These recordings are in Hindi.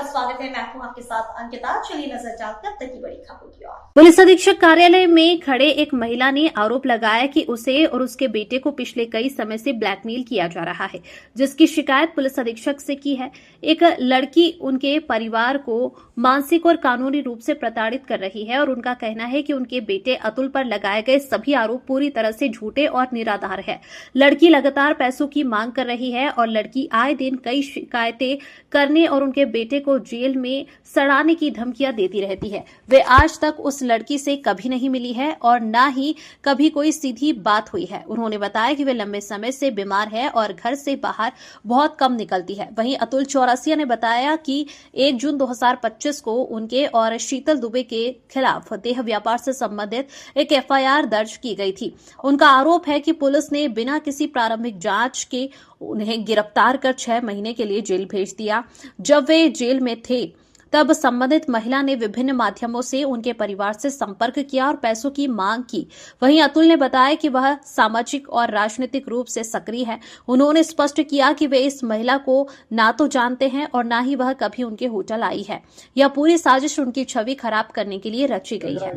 स्वागत है। मैं हूं आपके साथ अंकिता। चलिए नजर डालते हैं अब तक की बड़ी खबरों की ओर। पुलिस अधीक्षक कार्यालय में खड़े एक महिला ने आरोप लगाया कि उसे और उसके बेटे को पिछले कई समय से ब्लैकमेल किया जा रहा है, जिसकी शिकायत पुलिस अधीक्षक से की है। एक लड़की उनके परिवार को मानसिक और कानूनी रूप से प्रताड़ित कर रही है और उनका कहना है कि उनके बेटे अतुल पर लगाए गए सभी आरोप पूरी तरह से झूठे और निराधार है। लड़की लगातार पैसों की मांग कर रही है और लड़की आए दिन कई शिकायतें करने और उनके बेटे को जेल में सड़ाने की धमकियां देती रहती है। वे आज तक उस लड़की से कभी नहीं मिली है और न ही कभी कोई सीधी बात हुई है। उन्होंने बताया कि वे लंबे समय से बीमार है और घर से बाहर बहुत कम निकलती है। वहीं अतुल चौरसिया ने बताया कि 1 जून 2025 को उनके और शीतल दुबे के खिलाफ देह व्यापार से संबंधित एक एफआईआर दर्ज की गई थी। उनका आरोप है कि पुलिस ने बिना किसी प्रारंभिक जांच के उन्हें गिरफ्तार कर 6 महीने के लिए जेल भेज दिया। जब वे जेल में थे तब संबंधित महिला ने विभिन्न माध्यमों से उनके परिवार से संपर्क किया और पैसों की मांग की। वहीं अतुल ने बताया कि वह सामाजिक और राजनीतिक रूप से सक्रिय है। उन्होंने स्पष्ट किया कि वे इस महिला को ना तो जानते हैं और ना ही वह कभी उनके होटल आई है। यह पूरी साजिश उनकी छवि खराब करने के लिए रची गई है।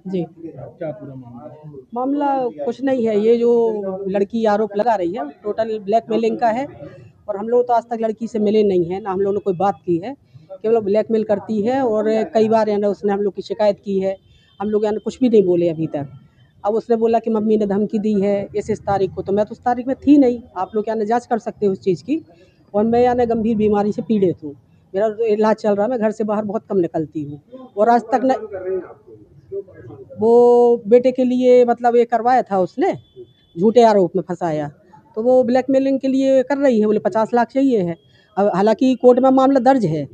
जी, क्या पूरा मामला कुछ नहीं है। ये जो लड़की आरोप लगा रही है टोटल ब्लैकमेलिंग का है और हम लोग तो आज तक लड़की से मिले नहीं है, ना हम लोगों ने कोई बात की है। केवल ब्लैकमेल करती है और कई बार यानी उसने हम लोग की शिकायत की है। हम लोग यानी कुछ भी नहीं बोले अभी तक। अब उसने बोला कि मम्मी ने धमकी दी है इस तारीख को, तो मैं तो उस तारीख में थी नहीं। आप लोग यानी जांच कर सकते हो उस चीज़ की। और मैं यानी गंभीर बीमारी से पीड़ित हूँ। मेरा तो इलाज चल रहा है। मैं घर से बाहर बहुत कम निकलती हूँ और आज तक न वो बेटे के लिए मतलब ये करवाया था उसने, झूठे आरोप में फंसाया, तो वो ब्लैकमेलिंग के लिए कर रही है। बोले 50 लाख चाहिए है। अब हालांकि कोर्ट में मामला दर्ज है,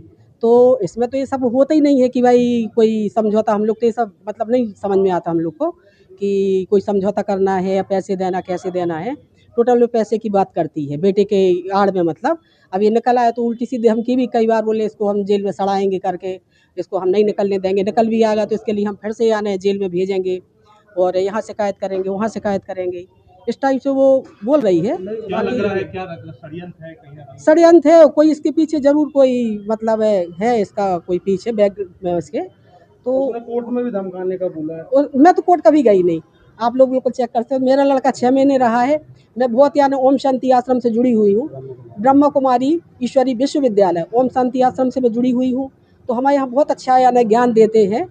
तो इसमें तो ये सब होता ही नहीं है कि भाई कोई समझौता। हम लोग तो ये सब मतलब नहीं समझ में आता हम लोग को कि कोई समझौता करना है या पैसे देना कैसे देना है। टोटल पैसे की बात करती है बेटे के आड़ में। मतलब अब ये निकल आया तो उल्टी सीधी धमकी भी कई बार बोले इसको हम जेल में सड़ाएंगे करके, इसको हम नहीं निकलने देंगे। निकल भी आएगा तो इसके लिए हम फिर से आने जेल में भेजेंगे और यहाँ शिकायत करेंगे वहाँ शिकायत करेंगे, इस टाइप से वो बोल रही है। क्या लग रहा है, क्या षड्यंत्र है कहीं ना कहीं? षड्यंत्र है कोई इसके पीछे, जरूर कोई मतलब है इसका कोई पीछे बैक में इसके। तो कोर्ट में भी धमकाने का बोला है। और मैं तो कोर्ट कभी गई नहीं। आप लोग बिल्कुल चेक करते हो। मेरा लड़का 6 महीने रहा है। मैं बहुत यानी ओम शांति आश्रम से जुड़ी हुई हूँ। ब्रह्मा कुमारी ईश्वरी विश्वविद्यालय ओम शांति आश्रम से मैं जुड़ी हुई हूँ। तो हमारे यहाँ बहुत अच्छा यानी ज्ञान देते हैं।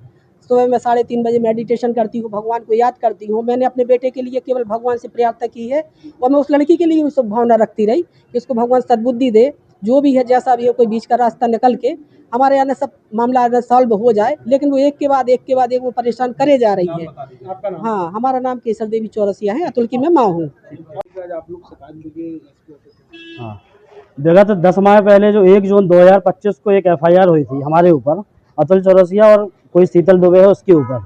सुबह मैं 3:30 बजे मेडिटेशन करती हूँ, भगवान को याद करती हूँ। मैंने अपने बेटे के लिए केवल भगवान से प्रार्थना की है और मैं उस लड़की के लिए भी सब भावना रखती रही कि इसको भगवान सद्बुद्धि दे। जो भी है जैसा भी है, कोई बीच का रास्ता निकल के हमारे यहाँ सब मामला सॉल्व हो जाए। लेकिन वो एक के बाद एक वो परेशान करे जा रही है। हाँ, हमारा नाम केसर देवी चौरसिया है। अतुल की मैं माँ हूँ। हाँ, विगत 10 माह पहले जो 1 जून 2025 को एक एफआईआर हुई थी हमारे ऊपर, अतुल चौरसिया और कोई शीतल दुबे है उसके ऊपर।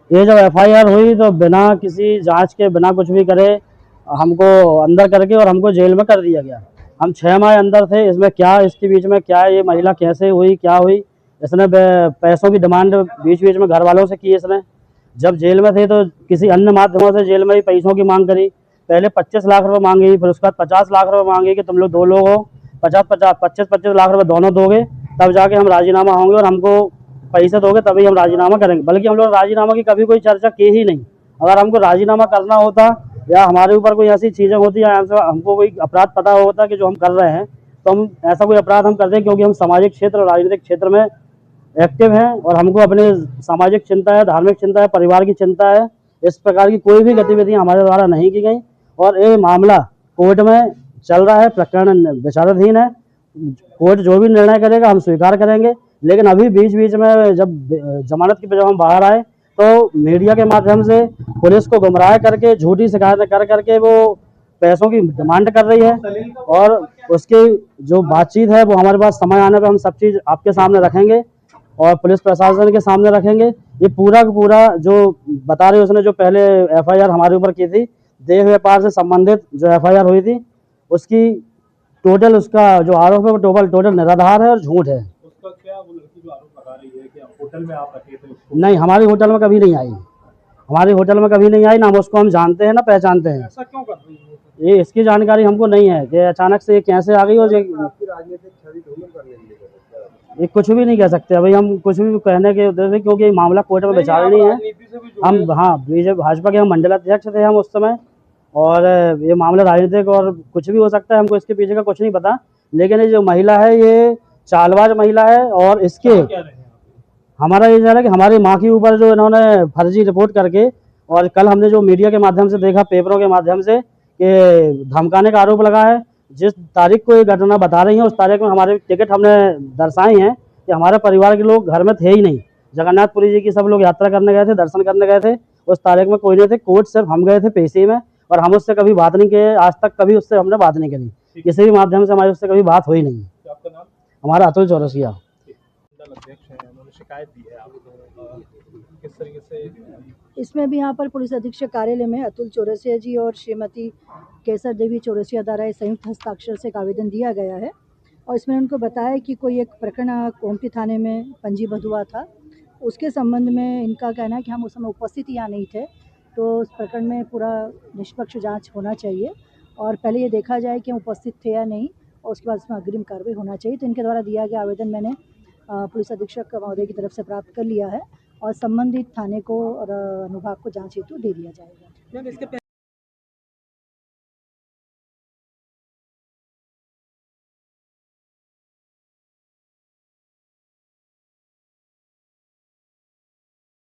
ये जब एफआईआर हुई तो बिना किसी जांच के, बिना कुछ भी करे हमको अंदर करके और हमको जेल में कर दिया गया। हम 6 माह अंदर थे। इसमें क्या, इसके बीच में क्या, ये महिला कैसे हुई, क्या हुई? इसने पैसों की डिमांड बीच बीच में घर वालों से की। इसने जब जेल में थे तो किसी अन्य माध्यमों से जेल में ही पैसों की मांग करी। पहले 25 लाख रुपए मांगी, फिर उसके बाद 50 लाख रुपए मांगे कि तुम लोग 2 लोग हो, 25 लाख रुपए दोनों दोगे तब जाके हम राजीनामा होंगे और हमको पैसे दोगे तभी हम राजीनामा करेंगे। बल्कि हम लोग राजीनामा की कभी कोई चर्चा की ही नहीं। अगर हमको राजीनामा करना होता या हमारे ऊपर कोई ऐसी चीज़ें होती या हमको कोई अपराध पता होता कि जो हम कर रहे हैं, तो हम ऐसा कोई अपराध हम करते हैं, क्योंकि हम सामाजिक क्षेत्र और राजनीतिक क्षेत्र में एक्टिव हैं और हमको अपने सामाजिक चिंता है, धार्मिक चिंता है, परिवार की चिंता है। इस प्रकार की कोई भी गतिविधियां हमारे द्वारा नहीं की गई और ये मामला कोर्ट में चल रहा है। प्रकरण विचाराधीन है। कोर्ट जो भी निर्णय करेगा हम स्वीकार करेंगे। लेकिन अभी बीच बीच में जब जमानत की जब हम बाहर आए तो मीडिया के माध्यम से पुलिस को गुमराह करके, झूठी शिकायतें कर करके वो पैसों की डिमांड कर रही है और उसकी जो बातचीत है वो हमारे पास समय आने पर हम सब चीज़ आपके सामने रखेंगे और पुलिस प्रशासन के सामने रखेंगे। ये पूरा का पूरा जो बता रही है उसने, जो पहले एफआईआर हमारे ऊपर की थी, देह व्यापार से संबंधित जो एफआईआर हुई थी, उसकी टोटल उसका जो आरोप है वो टोटल निराधार है और झूठ है। उसका क्या, वो लड़की जो आरोप लगा रही है कि होटल में आप रखे थे उसको? नहीं, हमारी होटल में कभी नहीं आई। हमारी होटल में कभी नहीं आई, ना उसको हम जानते हैं ना पहचानते हैं। ऐसा क्यों कर रही है? ये इसकी जानकारी हमको नहीं है कि अचानक से ये कैसे आ गई। और राजनीतिक छवि धूमिल करने के लिए ये कुछ भी नहीं कह सकते भाई, हम कुछ भी कहने के उद्देश्य से, क्योंकि ये मामला कोर्ट में विचार नहीं है। हम हाँ बीजेपी भाजपा के हम मंडल अध्यक्ष थे हम उस समय, और ये मामला राजनीतिक और कुछ भी हो सकता है, हमको इसके पीछे का कुछ नहीं पता। लेकिन ये जो महिला है ये चालबाज महिला है, और इसके क्या रहे हैं हमारा ये जाना कि हमारी माँ के ऊपर जो इन्होंने फर्जी रिपोर्ट करके, और कल हमने जो मीडिया के माध्यम से देखा, पेपरों के माध्यम से, कि धमकाने का आरोप लगा है। जिस तारीख को ये घटना बता रही है उस तारीख में हमारे टिकट हमने दर्शाए हैं कि हमारे परिवार के लोग घर में थे ही नहीं। जगन्नाथपुरी जी की सब लोग यात्रा करने गए थे, दर्शन करने गए थे, उस तारीख में कोई नहीं थे। कोर्ट सिर्फ हम गए थे पेशी में, और हम उससे कभी बात नहीं किए, आज तक कभी उससे हमने बात नहीं करी, किसी भी माध्यम से हमारी उससे कभी बात हुई नहीं। तो आपका नाम? हमारा अतुल चौरसिया। मंडल अध्यक्ष हैं, उन्होंने शिकायत दी है आपको, किस तरीके से? इसमें भी यहाँ पर पुलिस अधीक्षक कार्यालय में अतुल चौरसिया जी और श्रीमती केसर देवी चौरसिया द्वारा संयुक्त हस्ताक्षर से एक आवेदन दिया गया है, और इसमें उनको बताया कि कोई एक प्रकरण कोमती थाने में पंजीबद्ध हुआ था, उसके संबंध में इनका कहना है कि हम उस समय उपस्थित यहाँ नहीं थे, तो उस प्रकरण में पूरा निष्पक्ष जांच होना चाहिए, और पहले ये देखा जाए कि हम उपस्थित थे या नहीं, और उसके बाद इसमें अग्रिम कार्रवाई होना चाहिए। तो इनके द्वारा दिया गया आवेदन मैंने पुलिस अधीक्षक महोदय की तरफ से प्राप्त कर लिया है, और संबंधित थाने को और अनुभाग को जांच हेतु दे दिया जाएगा।